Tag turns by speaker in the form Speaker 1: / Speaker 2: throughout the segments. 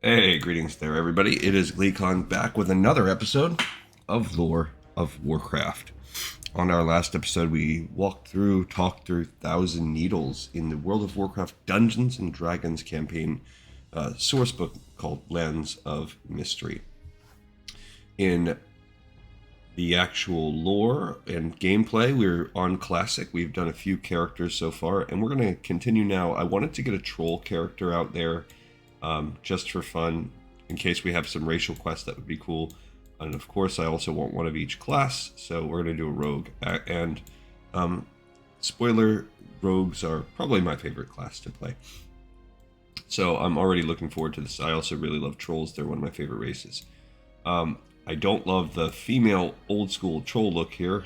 Speaker 1: Hey, greetings there, everybody. It is GleeCon back with another episode of Lore of Warcraft. On our last episode, we talked through Thousand Needles in the World of Warcraft Dungeons and Dragons campaign source book called Lands of Mystery. In the actual lore and gameplay, we're on Classic. We've done a few characters so far, and we're going to continue now. I wanted to get a troll character out there just for fun, in case we have some racial quests. That would be cool. And of course, I also want one of each class, so we're going to do a rogue. And spoiler, rogues are probably my favorite class to play. So I'm already looking forward to this. I also really love trolls. They're one of my favorite races. I don't love the female old school troll look here.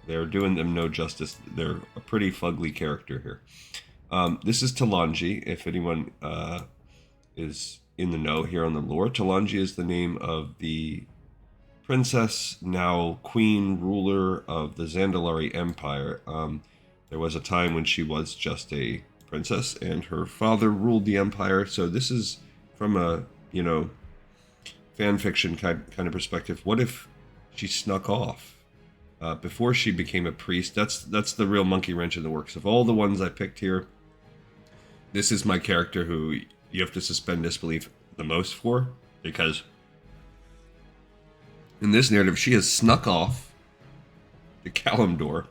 Speaker 1: They're doing them no justice. They're a pretty fugly character here. This is Talanji, if anyone is in the know here on the lore. Talanji is the name of the princess, now queen, ruler of the Zandalari Empire. There was a time when she was just a princess, and her father ruled the empire. So this is from a, fan fiction kind of perspective. What if she snuck off before she became a priest? That's the real monkey wrench in the works. Of all the ones I picked here, this is my character who you have to suspend disbelief the most for, because in this narrative, she has snuck off to Kalimdor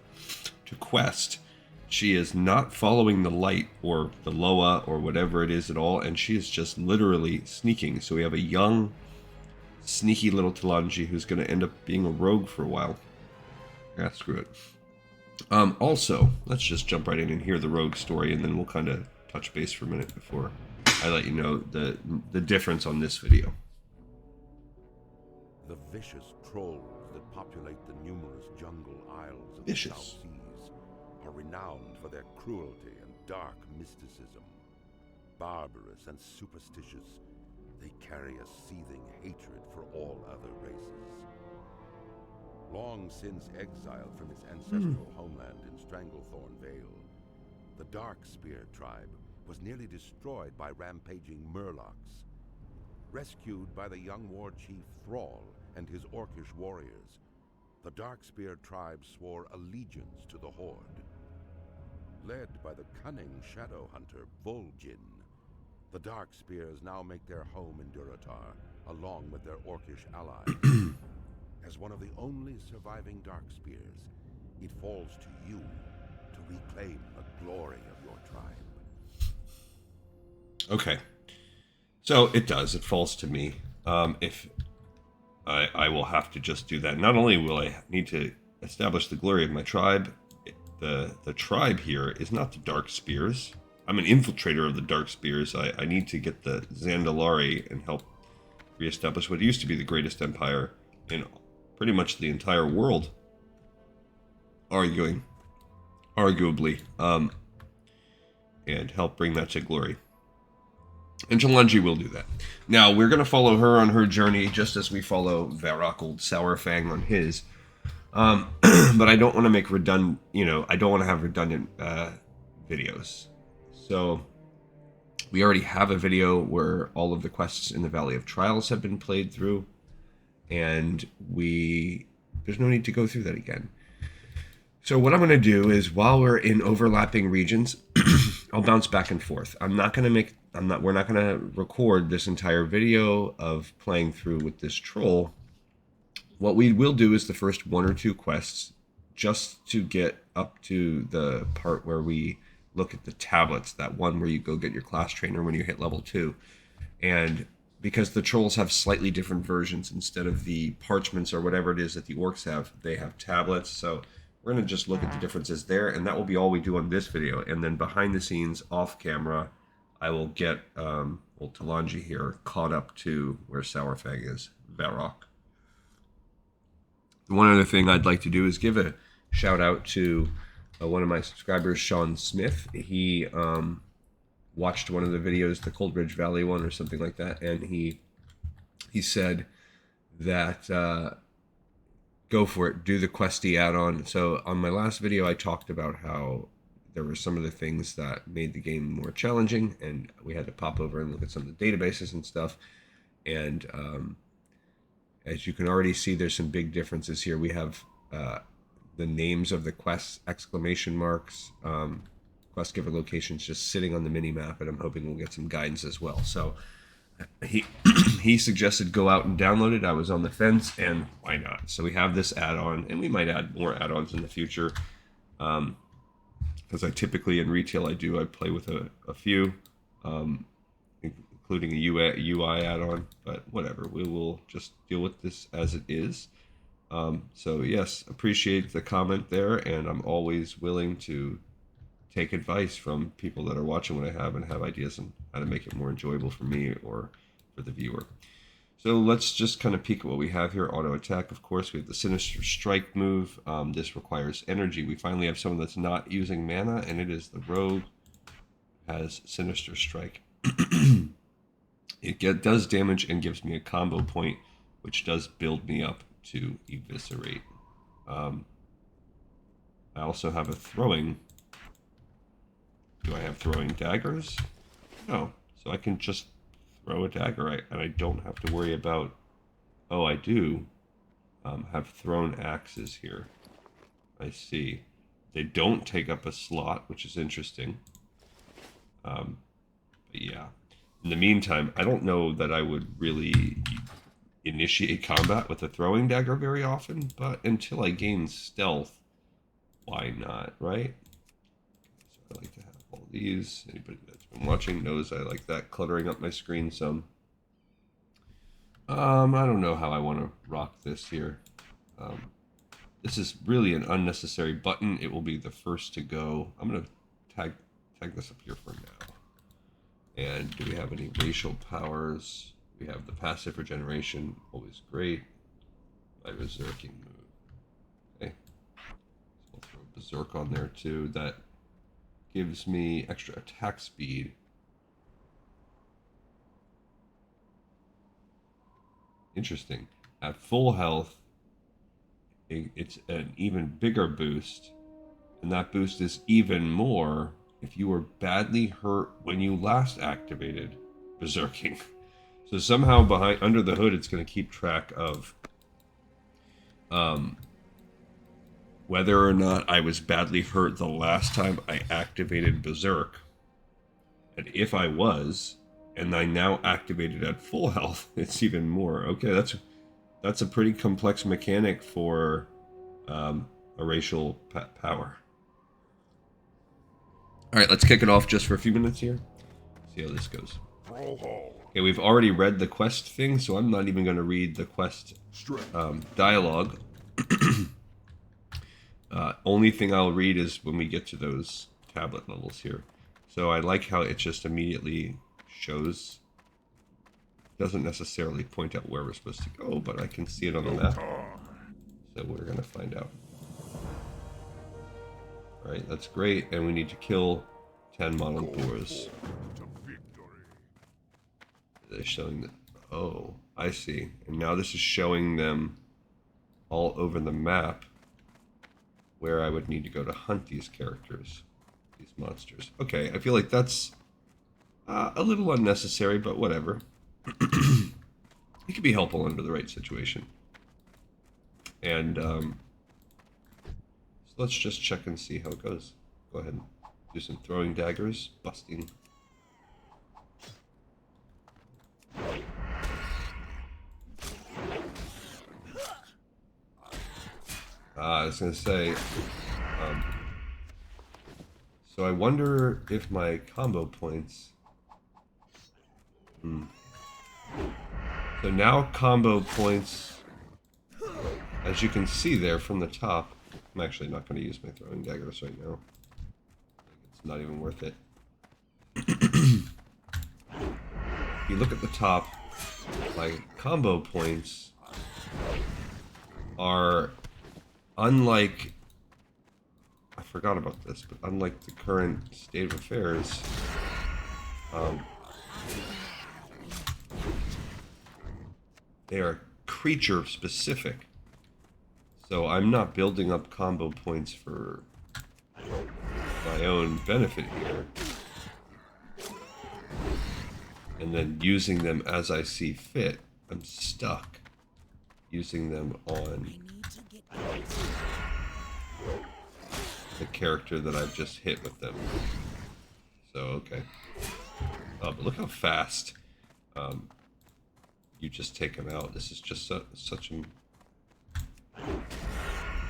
Speaker 1: to quest. She is not following the light or the Loa or whatever it is at all, and she is just literally sneaking. So we have a young, sneaky little Talanji who's going to end up being a rogue for a while. Yeah, screw it. Also, let's just jump right in and hear the rogue story, and then we'll kind of touch base for a minute before I let you know the difference on this video.
Speaker 2: The vicious trolls that populate the numerous jungle isles of the South Seas are renowned for their cruelty and dark mysticism. Barbarous and superstitious, they carry a seething hatred for all other races. Long since exiled from its ancestral homeland in Stranglethorn Vale, the Darkspear tribe was nearly destroyed by rampaging Murlocs. Rescued by the young war chief Thrall and his Orcish warriors, the Darkspear tribe swore allegiance to the Horde. Led by the cunning shadow hunter Vol'jin, the Darkspears now make their home in Durotar, along with their Orcish allies. As one of the only surviving Darkspears, it falls to you to reclaim the glory of your tribe.
Speaker 1: Okay. So it does. It falls to me. If I will have to just do that. Not only will I need to establish the glory of my tribe, the tribe here is not the Dark Spears. I'm an infiltrator of the Dark Spears. I need to get the Zandalari and help reestablish what used to be the greatest empire in pretty much the entire world. Arguably. And help bring that to glory. And Talanji will do that. Now, we're going to follow her on her journey, just as we follow Varrock Old Sourfang on his. But I don't want to make redundant, I don't want to have redundant videos. So, we already have a video where all of the quests in the Valley of Trials have been played through. And there's no need to go through that again. So what I'm going to do is, while we're in overlapping regions, I'll bounce back and forth. We're not going to record this entire video of playing through with this troll. What we will do is the first one or two quests, just to get up to the part where we look at the tablets, that one where you go get your class trainer when you hit level 2. And because the trolls have slightly different versions, instead of the parchments or whatever it is that the orcs have, they have tablets. So we're going to just look at the differences there, and that will be all we do on this video. And then behind the scenes, off camera, I will get old Talanji here caught up to where Sourfang is, Varrock. One other thing I'd like to do is give a shout out to one of my subscribers, Sean Smith. He watched one of the videos, the Cold Ridge Valley one or something like that, and he said that go for it, do the questy add-on. So on my last video, I talked about how there were some of the things that made the game more challenging, and we had to pop over and look at some of the databases and stuff. And as you can already see, there's some big differences here. We have the names of the quests, exclamation marks, quest giver locations just sitting on the mini map, and I'm hoping we'll get some guidance as well. So he he suggested go out and download it. I was on the fence, and why not? So we have this add-on, and we might add more add-ons in the future. Because I typically in retail I play with a few, including a UI add-on, but whatever, we will just deal with this as it is. So yes, appreciate the comment there, and I'm always willing to take advice from people that are watching what I have and have ideas on how to make it more enjoyable for me or for the viewer. So let's just kind of peek at what we have here. Auto attack, of course. We have the Sinister Strike move. This requires energy. We finally have someone that's not using mana, and it is the Rogue. Has Sinister Strike. It does damage and gives me a combo point, which does build me up to Eviscerate. I also have a throwing. Do I have throwing daggers? No. So I can just throw a dagger, and I don't have to worry about... Oh, I do have thrown axes here. I see. They don't take up a slot, which is interesting. But yeah. In the meantime, I don't know that I would really initiate combat with a throwing dagger very often, but until I gain stealth, why not, right? So I like to have all these. Anybody that's been watching knows I like that, cluttering up my screen some. I don't know how I want to rock this here. This is really an unnecessary button. It will be the first to go. I'm going to tag this up here for now. And do we have any racial powers? We have the passive regeneration, always great. My berserking move. Okay. So I'll throw berserk on there too. That gives me extra attack speed. Interesting. At full health, it's an even bigger boost. And that boost is even more if you were badly hurt when you last activated berserking. So somehow under the hood, it's going to keep track of whether or not I was badly hurt the last time I activated berserk. And if I was, and I now activated at full health, it's even more. Okay, that's a pretty complex mechanic for a racial power. All right, let's kick it off just for a few minutes here. See how this goes. Okay, we've already read the quest thing, so I'm not even going to read the quest dialogue. Only thing I'll read is when we get to those tablet levels here. So I like how it just immediately shows. Doesn't necessarily point out where we're supposed to go, but I can see it on the map. So we're going to find out. Alright, that's great, and we need to kill 10 model boars. They're showing that. Oh, I see. And now this is showing them all over the map where I would need to go to hunt these characters, these monsters. Okay, I feel like that's a little unnecessary, but whatever. It could be helpful under the right situation. And so let's just check and see how it goes. Go ahead and do some throwing daggers, busting. I was going to say, so I wonder if my combo points... So now combo points, as you can see there from the top, I'm actually not going to use my throwing daggers right now. It's not even worth it. If you look at the top, my combo points are unlike, I forgot about this, but unlike the current state of affairs, they are creature specific. So I'm not building up combo points for my own benefit here. And then using them as I see fit. I'm stuck using them on the character that I've just hit with them. So, okay. But look how fast you just take them out. This is just such a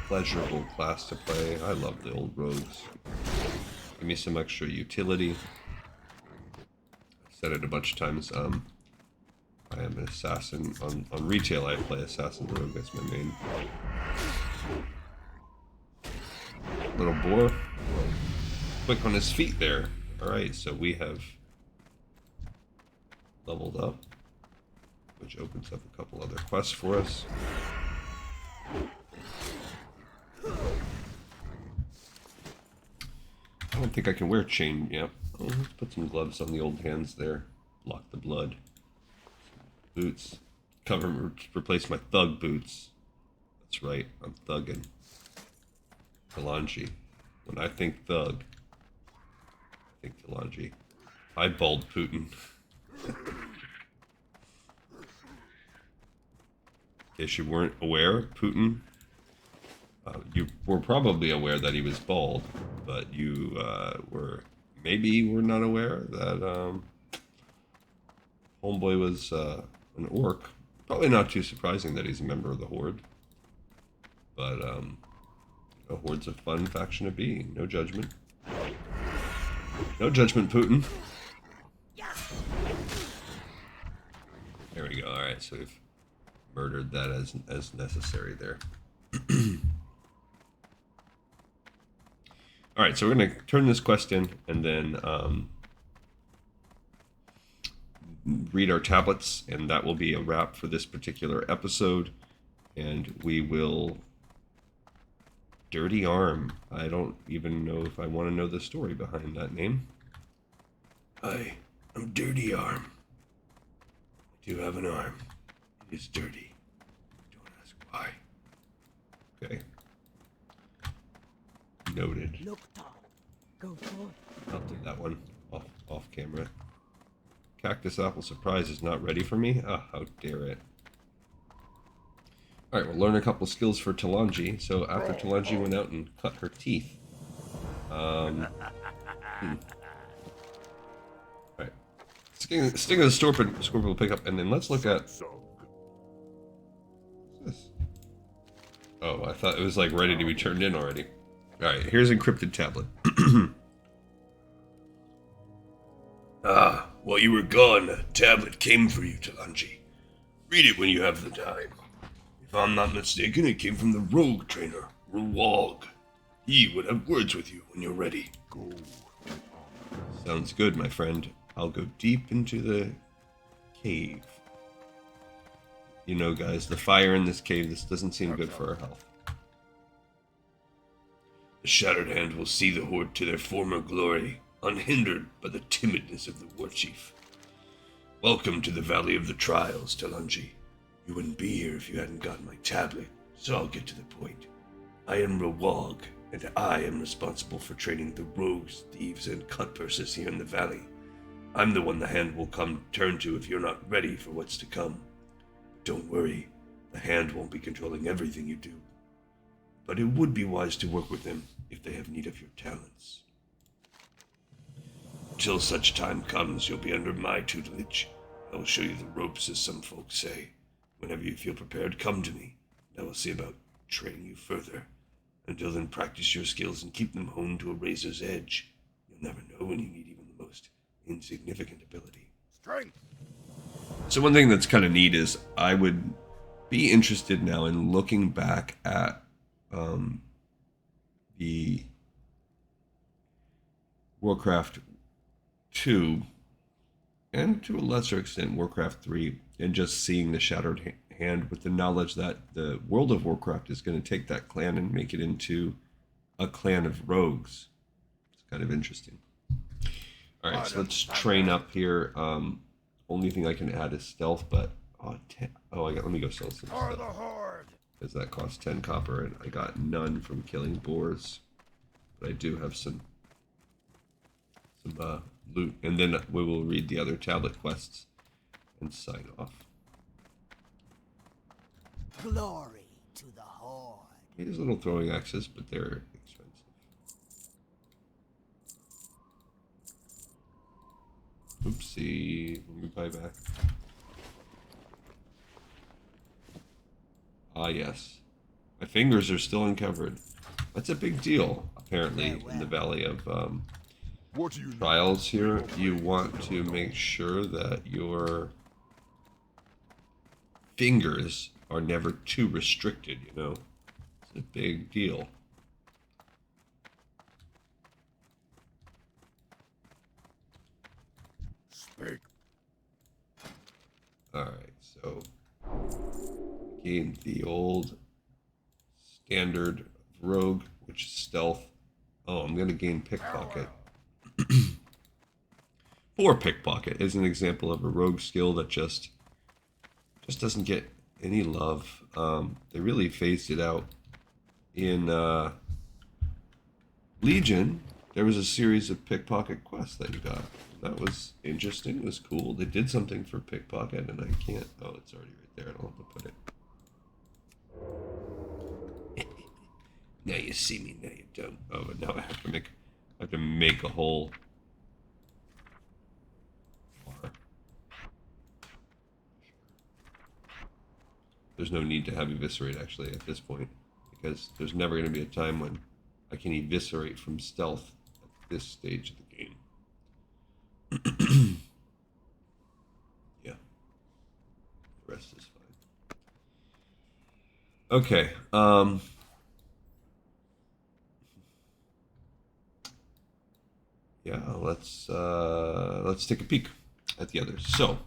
Speaker 1: pleasurable class to play. I love the old rogues. Give me some extra utility. I've said it a bunch of times. I am an assassin. On retail, I play assassin rogue. That's my main. Little boar. Quick on his feet there. Alright, so we have leveled up, which opens up a couple other quests for us. I don't think I can wear chain yet. Oh, let's put some gloves on the old hands there. Block the blood. Boots. Replace my thug boots. That's right, I'm thugging. Talanji. When I think thug, I think Talanji. I bald Putin. In case you weren't aware, Putin, you were probably aware that he was bald, but you were not aware that Homeboy was an orc. Probably not too surprising that he's a member of the Horde. But, a Horde's a fun faction to be. No judgment. No judgment, Putin. There we go. Alright, so we've murdered that as necessary there. Alright, so we're going to turn this quest in and then read our tablets, and that will be a wrap for this particular episode. And we will... Dirty Arm. I don't even know if I want to know the story behind that name. Hi, I'm Dirty Arm. I do have an arm. It is dirty. Don't ask why. Okay. Noted.
Speaker 3: Look, Tom. Go forth.
Speaker 1: I'll do that one off camera. Cactus Apple Surprise is not ready for me? Ah, how dare it. Alright, we'll learn a couple skills for Talanji. So after Talanji went out and cut her teeth. Alright. Sting of the Scorpion will pick up, and then let's look at... What's this? Oh, I thought it was like ready to be turned in already. Alright, here's encrypted tablet. While you were gone, a tablet came for you, Talanji. Read it when you have the time. If I'm not mistaken, it came from the rogue trainer, Rwog. He would have words with you when you're ready. Go. Sounds good, my friend. I'll go deep into the cave. You know, guys, the fire in this cave, this doesn't seem good for our health. The Shattered Hand will see the Horde to their former glory, unhindered by the timidness of the war chief. Welcome to the Valley of the Trials, Talanji. You wouldn't be here if you hadn't gotten my tablet, so I'll get to the point. I am Rwog, and I am responsible for training the rogues, thieves, and cutpurses here in the valley. I'm the one the Hand will come turn to if you're not ready for what's to come. Don't worry, the Hand won't be controlling everything you do. But it would be wise to work with them if they have need of your talents. Till such time comes, you'll be under my tutelage. I will show you the ropes, as some folks say. Whenever you feel prepared, come to me. I will see about training you further. Until then, practice your skills and keep them honed to a razor's edge. You'll never know when you need even the most insignificant ability. Strength! So one thing that's kind of neat is I would be interested now in looking back at the Warcraft 2, and to a lesser extent Warcraft 3, and just seeing the Shattered Hand with the knowledge that the world of Warcraft is going to take that clan and make it into a clan of rogues. It's kind of interesting. Alright, so let's train up here. Only thing I can add is stealth, but let me go sell some stuff. Because that costs 10 copper, and I got none from killing boars. But I do have some some loot, and then we will read the other tablet quests and sign off.
Speaker 3: Glory to the Horde.
Speaker 1: These little throwing axes, but they're expensive. Oopsie. Let me buy back. Ah, yes. My fingers are still uncovered. That's a big deal, apparently, in the Valley of Trials here. You want to make sure that your fingers are never too restricted, you know? It's a big deal.
Speaker 2: Speak.
Speaker 1: Alright, so gain the old standard rogue, which is stealth. Oh, I'm gonna gain pickpocket. Or pickpocket is an example of a rogue skill that just doesn't get any love. They really phased it out in Legion. There was a series of pickpocket quests that you got. That was interesting. It was cool. They did something for pickpocket, and I can't. Oh, it's already right there. I don't have to put it. Now you see me. Now you don't. Oh, but now I have to make a whole. There's no need to have eviscerate actually at this point, because there's never going to be a time when I can eviscerate from stealth at this stage of the game. Yeah. The rest is fine. Okay. Yeah, let's take a peek at the others. So,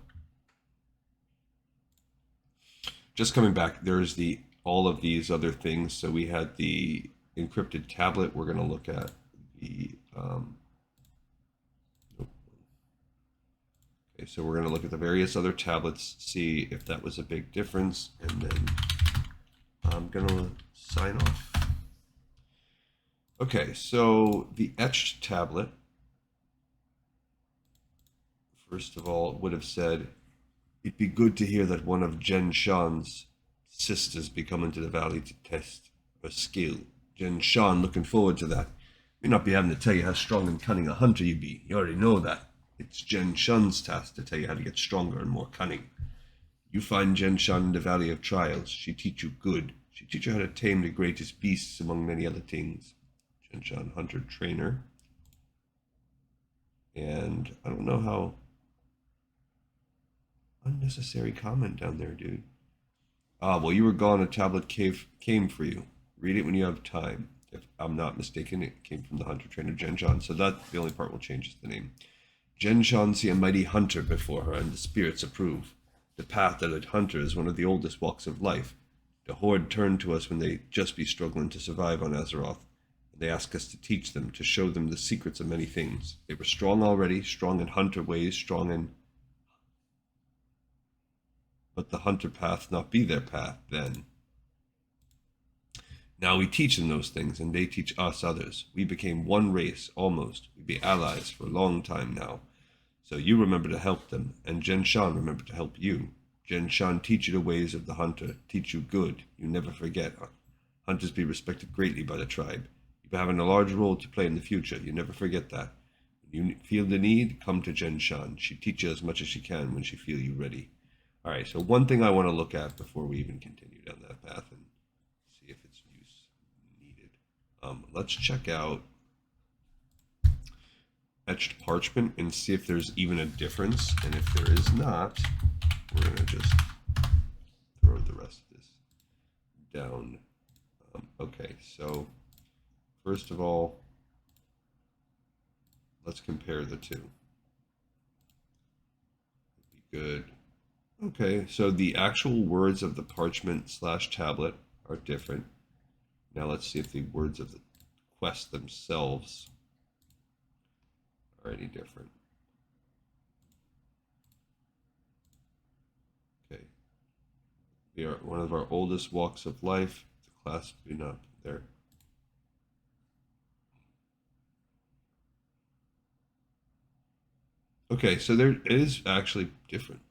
Speaker 1: just coming back, there's all of these other things. So we had the encrypted tablet. We're going to look at the okay, so we're going to look at the various other tablets, see if that was a big difference, and then I'm going to sign off. Okay, so the etched tablet, first of all, would have said, "It'd be good to hear that one of Jen Shan's sisters be coming to the valley to test her skill. Jen Shan, looking forward to that. May not be having to tell you how strong and cunning a hunter you be. You already know that. It's Jen Shan's task to tell you how to get stronger and more cunning. You find Jen Shan in the Valley of Trials. She teach you good. She teach you how to tame the greatest beasts among many other things. Jen Shan, hunter trainer. And I don't know how... Unnecessary comment down there, dude. Ah, well, you were gone. A tablet came for you. Read it when you have time. If I'm not mistaken, it came from the hunter trainer Jen Shan. So that's the only part we'll change is the name. Jen Shan see a mighty hunter before her, and the spirits approve. The path of the hunter is one of the oldest walks of life. The Horde turn to us when they just be struggling to survive on Azeroth. They ask us to teach them, to show them the secrets of many things. They were strong already, strong in hunter ways, strong in... But the hunter path not be their path then. Now we teach them those things, and they teach us others. We became one race, almost. We be allies for a long time now. So you remember to help them, and Jen Shan remember to help you. Jen Shan teach you the ways of the hunter, teach you good. You never forget. Hunters be respected greatly by the tribe. You be having a large role to play in the future. You never forget that. When you feel the need, come to Jen Shan. She teach you as much as she can when she feel you ready. All right, so one thing I want to look at before we even continue down that path and see if its use needed. Let's check out etched parchment and see if there's even a difference. And if there is not, we're going to just throw the rest of this down. Okay, so first of all, let's compare the two. It'd be good. Okay, so the actual words of the parchment/tablet are different. Now let's see if the words of the quest themselves are any different. Okay, we are one of our oldest walks of life. The class be not there. Okay, so there it is actually different.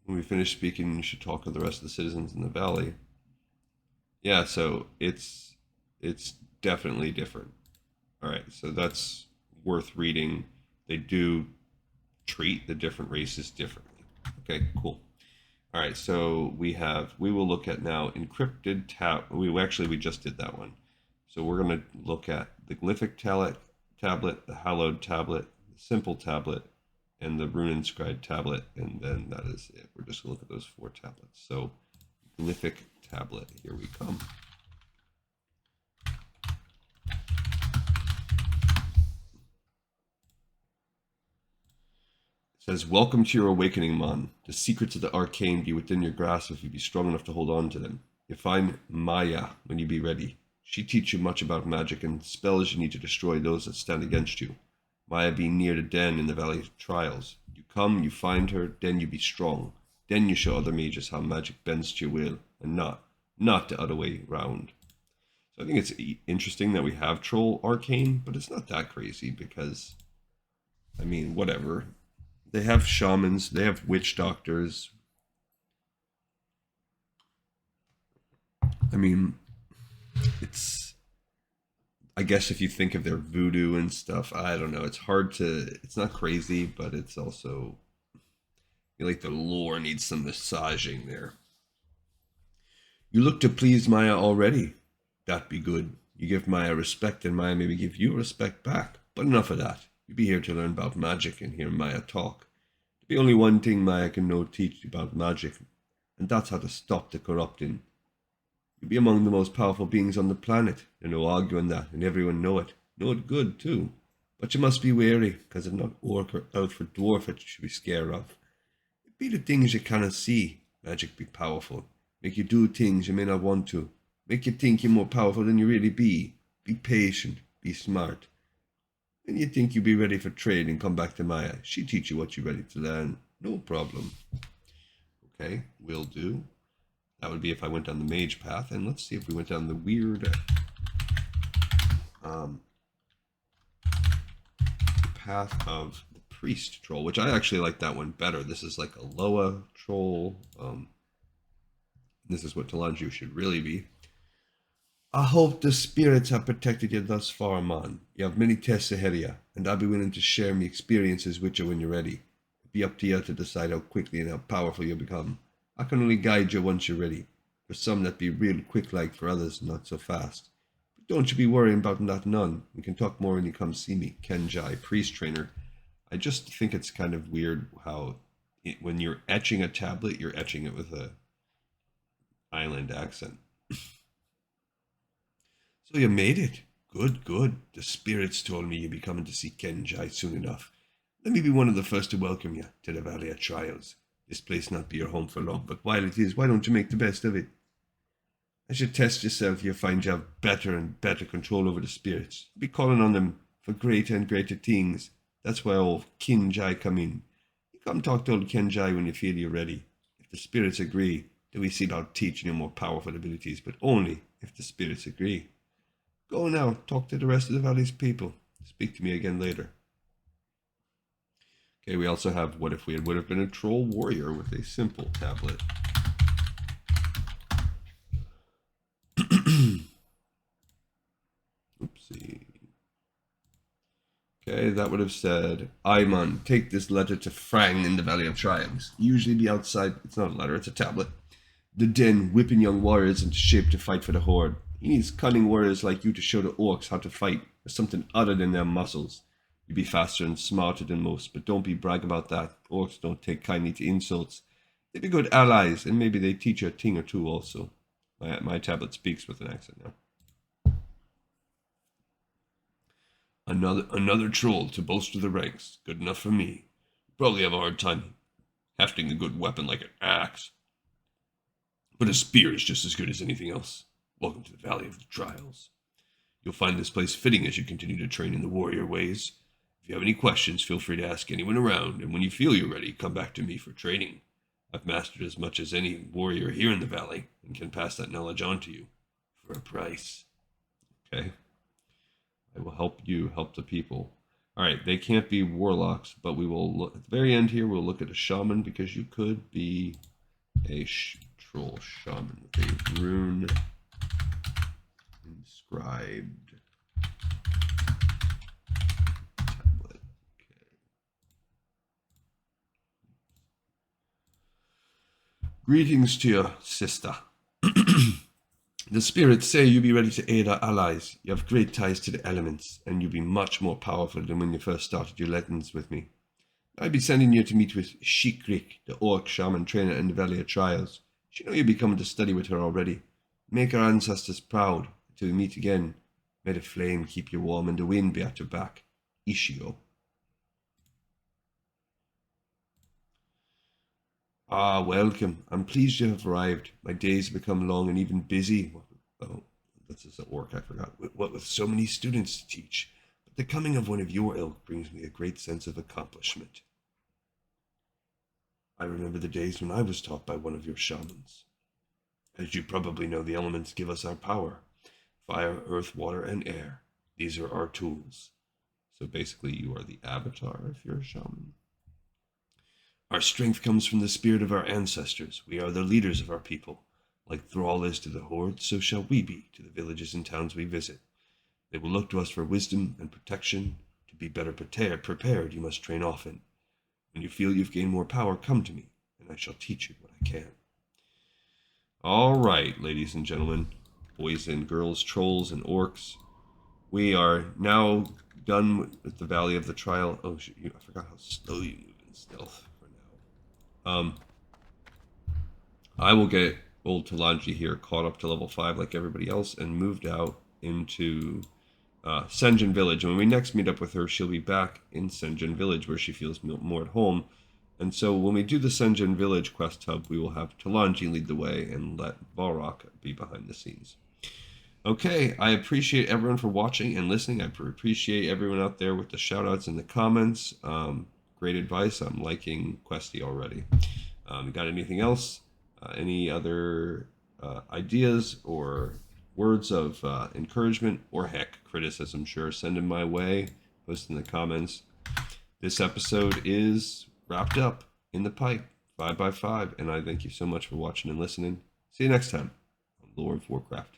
Speaker 1: When we finish speaking, you should talk to the rest of the citizens in the valley. Yeah, so it's definitely different. All right, so that's worth reading. They do treat the different races differently. Okay, cool. All right, so we will look at now encrypted we just did that one. So we're going to look at the glyphic tablet, the hallowed tablet, the simple tablet, and the rune inscribed tablet, and then that is it. We're just going to look at those 4 tablets. So glyphic tablet, here we come. It says, "Welcome to your awakening, Mon. The secrets of the arcane be within your grasp if you be strong enough to hold on to them. You find Maya when you be ready. She teach you much about magic and spells you need to destroy those that stand against you. Maya be near the den in the Valley of Trials. You come, you find her, then you be strong. Then you show other mages how magic bends to your will, and not the other way round." So I think it's interesting that we have Troll Arcane, but it's not that crazy because, I mean, whatever. They have shamans, they have witch doctors. I mean, I guess if you think of their voodoo and stuff, I don't know. It's not crazy, but it's also, I feel like the lore needs some massaging there. You look to please Maya already. That be good. You give Maya respect, and Maya maybe give you respect back. But enough of that. You be here to learn about magic and hear Maya talk. The only one thing Maya can know teach you about magic, and that's how to stop the corrupting. You be among the most powerful beings on the planet. There's no arguing that, and everyone know it. Know it good, too. But you must be wary, because it's not orc or elf or dwarf that you should be scared of. It be the things you cannot see. Magic be powerful. Make you do things you may not want to. Make you think you're more powerful than you really be. Be patient. Be smart. When you think you be ready for trade and come back to Maya, she teach you what you're ready to learn. No problem. Okay, will do. That would be if I went down the mage path. And let's see if we went down the weird path of the priest troll, which I actually like that one better. This is like a Loa troll. This is what Talanju should really be. I hope the spirits have protected you thus far, man. You have many tests ahead of you, and I'll be willing to share my experiences with you when you're ready. It'll be up to you to decide how quickly and how powerful you become. I can only guide you once you're ready. For some that be real quick like, for others not so fast. But don't you be worrying about that none. We can talk more when you come see me, Kenjai, priest trainer. I just think it's kind of weird how when you're etching a tablet, you're etching it with a island accent. So you made it. Good, good. The spirits told me you'd be coming to see Kenjai soon enough. Let me be one of the first to welcome you to the Valley of Trials. This place not be your home for long, but while it is, why don't you make the best of it? As you test yourself, you'll find you have better and better control over the spirits. You'll be calling on them for greater and greater things. That's why old Kenjai come in. You come talk to old Kenjai when you feel you're ready. If the spirits agree, then we see about teaching you more powerful abilities, but only if the spirits agree. Go now, talk to the rest of the valley's people. Speak to me again later. Okay, we also have what if we would have been a troll warrior with a simple tablet. Oopsie. Okay, that would have said, Aimon, take this letter to Frang in the Valley of Triumphs. Usually be outside, it's not a letter, it's a tablet. The den, whipping young warriors into shape to fight for the Horde. He needs cunning warriors like you to show the orcs how to fight with something other than their muscles. You be faster and smarter than most, but don't be brag about that. Orcs don't take kindly to insults. They be good allies, and maybe they teach you a thing or two also. My tablet speaks with an accent now. Another troll to bolster the ranks. Good enough for me. Probably have a hard time hefting a good weapon like an axe. But a spear is just as good as anything else. Welcome to the Valley of the Trials. You'll find this place fitting as you continue to train in the warrior ways. If you have any questions, feel free to ask anyone around, and when you feel you're ready, come back to me for training. I've mastered as much as any warrior here in the valley, and can pass that knowledge on to you for a price. Okay. I will help you help the people. All right, they can't be warlocks, but we will look at the very end here. We'll look at a shaman because you could be a troll shaman with a rune inscribed tablet. Okay. Greetings to you, sister. The spirits say you be ready to aid our allies. You have great ties to the elements, and you be much more powerful than when you first started your legends with me. I'll be sending you to meet with Shikrik, the orc shaman trainer in the Valley of Trials. She know you'll be coming to study with her already. Make our ancestors proud. Until we meet again, may the flame keep you warm and the wind be at your back. Ishio. Ah, welcome. I'm pleased you have arrived. My days have become long and even busy. Oh, this is at work, I forgot. What with so many students to teach. But the coming of one of your ilk brings me a great sense of accomplishment. I remember the days when I was taught by one of your shamans. As you probably know, the elements give us our power. Fire, earth, water, and air. These are our tools. So basically, you are the avatar if you're a shaman. Our strength comes from the spirit of our ancestors. We are the leaders of our people. Like Thrall is to the Horde, so shall we be to the villages and towns we visit. They will look to us for wisdom and protection. To be better prepared, you must train often. When you feel you've gained more power, come to me, and I shall teach you what I can. All right, ladies and gentlemen, boys and girls, trolls and orcs, we are now done with the Valley of the Trial. Oh, shit, I forgot how slow you move in stealth. I will get old Talanji here caught up to level 5 like everybody else and moved out into Senjin Village. And when we next meet up with her, she'll be back in Senjin Village where she feels more at home. And so when we do the Senjin Village quest hub, we will have Talanji lead the way and let Balrog be behind the scenes. Okay, I appreciate everyone for watching and listening. I appreciate everyone out there with the shout-outs in the comments. Great advice. I'm liking Questy already. Got anything else? Any other ideas or words of encouragement or heck, criticism? Sure, send them my way. Post in the comments. This episode is wrapped up in the pipe, 5x5, and I thank you so much for watching and listening. See you next time on Lore of Warcraft.